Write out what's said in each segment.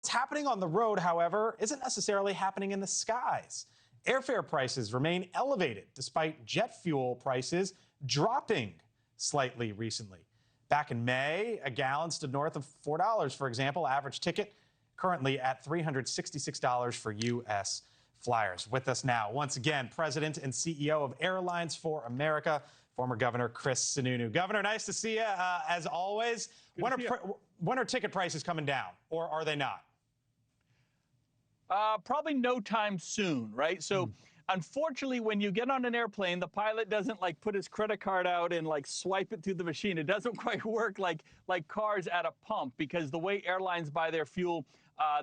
What's happening on the road, however, isn't necessarily happening in the skies. Airfare prices remain elevated despite jet fuel prices dropping slightly recently. Back in May, a gallon stood north of $4, for example. Average ticket currently at $366 for U.S. flyers. With us now, once again, President and CEO of Airlines for America, former Governor Chris Sununu. Governor, nice to see you, as always. When are ticket prices coming down, or are they not? Probably no time soon, right? So unfortunately, when you get on an airplane, the pilot doesn't like put his credit card out and like swipe it through the machine. It doesn't quite work like cars at a pump, because the way airlines buy their fuel,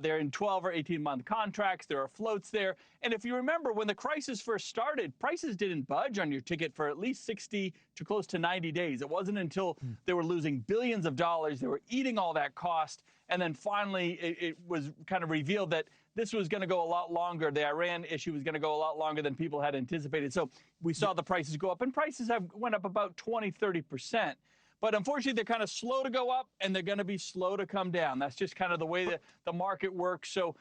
they're in 12 or 18-month contracts. There are floats there. And if you remember, when the crisis first started, prices didn't budge on your ticket for at least 60 to close to 90 days. It wasn't until they were losing billions of dollars, they were eating all that cost, and then finally it was kind of revealed that this was going to go a lot longer. The Iran issue was going to go a lot longer than people had anticipated. So we saw the prices go up, and prices have went up about 20, 30%. But unfortunately, they're kind of slow to go up, and they're going to be slow to come down. That's just kind of the way that the market works. So,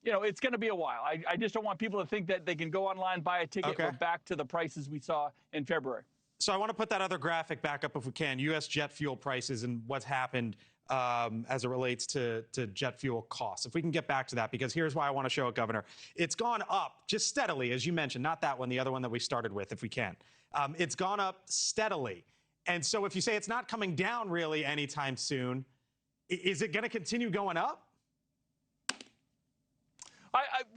you know, it's going to be a while. I just don't want people to think that they can go online, buy a ticket. We're back to the prices we saw in February. So I want to put that other graphic back up if we can. U.S. jet fuel prices and what's happened as it relates to jet fuel costs. If we can get back to that, because here's why I want to show it, Governor. It's gone up just steadily, as you mentioned, not that one, the other one that we started with, if we can. It's gone up steadily. And so if you say it's not coming down really anytime soon, is it going to continue going up?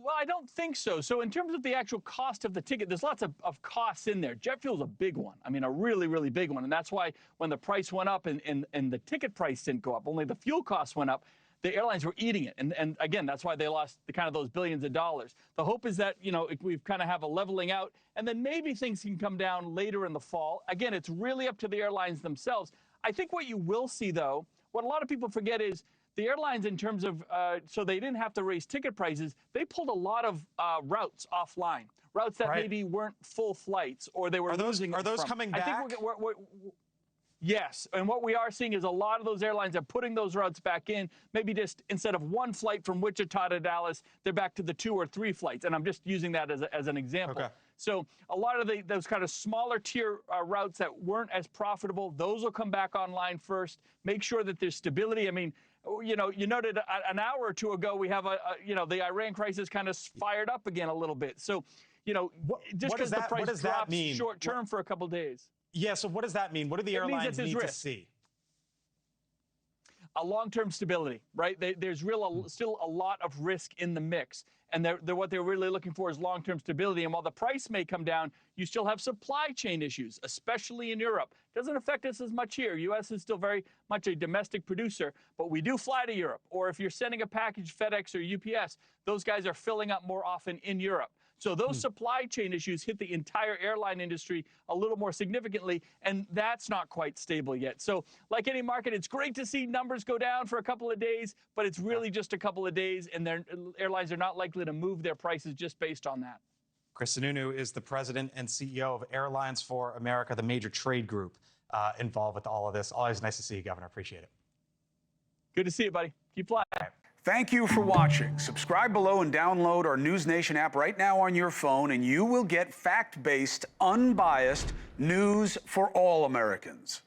Well, I don't think so. So in terms of the actual cost of the ticket, there's lots of costs in there. Jet fuel is a big one. I mean, a really, really big one. And that's why when the price went up and the ticket price didn't go up, only the fuel costs went up, the airlines were eating it. And again, that's why they lost kind of those billions of dollars. The hope is that, you know, we've kind of have a leveling out, and then maybe things can come down later in the fall. Again, it's really up to the airlines themselves. I think what you will see, though, what a lot of people forget is the airlines, in terms of, so they didn't have to raise ticket prices, they pulled a lot of routes offline, routes that maybe weren't full flights, or they were losing. Are those coming back? I think yes, and what we are seeing is a lot of those airlines are putting those routes back in. Maybe just instead of one flight from Wichita to Dallas, they're back to the 2 or 3 flights. And I'm just using that as an example. Okay. So a lot of those kind of smaller tier routes that weren't as profitable, those will come back online first. Make sure that there's stability. I mean, you know, you noted an hour or two ago, we have you know, the Iran crisis kind of fired up again a little bit. So, you know, just because the price drops short term for a couple of days. Yeah, so what does that mean? What do the airlines need to see? A long-term stability, right? There's still a lot of risk in the mix. And what they're really looking for is long-term stability. And while the price may come down, you still have supply chain issues, especially in Europe. Doesn't affect us as much here. U.S. is still very much a domestic producer, but we do fly to Europe. Or if you're sending a package, FedEx or UPS, those guys are filling up more often in Europe. So those supply chain issues hit the entire airline industry a little more significantly, and that's not quite stable yet. So like any market, it's great to see numbers go down for a couple of days, but it's really just a couple of days, and airlines are not likely to move their prices just based on that. Chris Sununu is the president and CEO of Airlines for America, the major trade group involved with all of this. Always nice to see you, Governor. Appreciate it. Good to see you, buddy. Keep flying. Thank you for watching. Subscribe below and download our NewsNation app right now on your phone, and you will get fact-based, unbiased news for all Americans.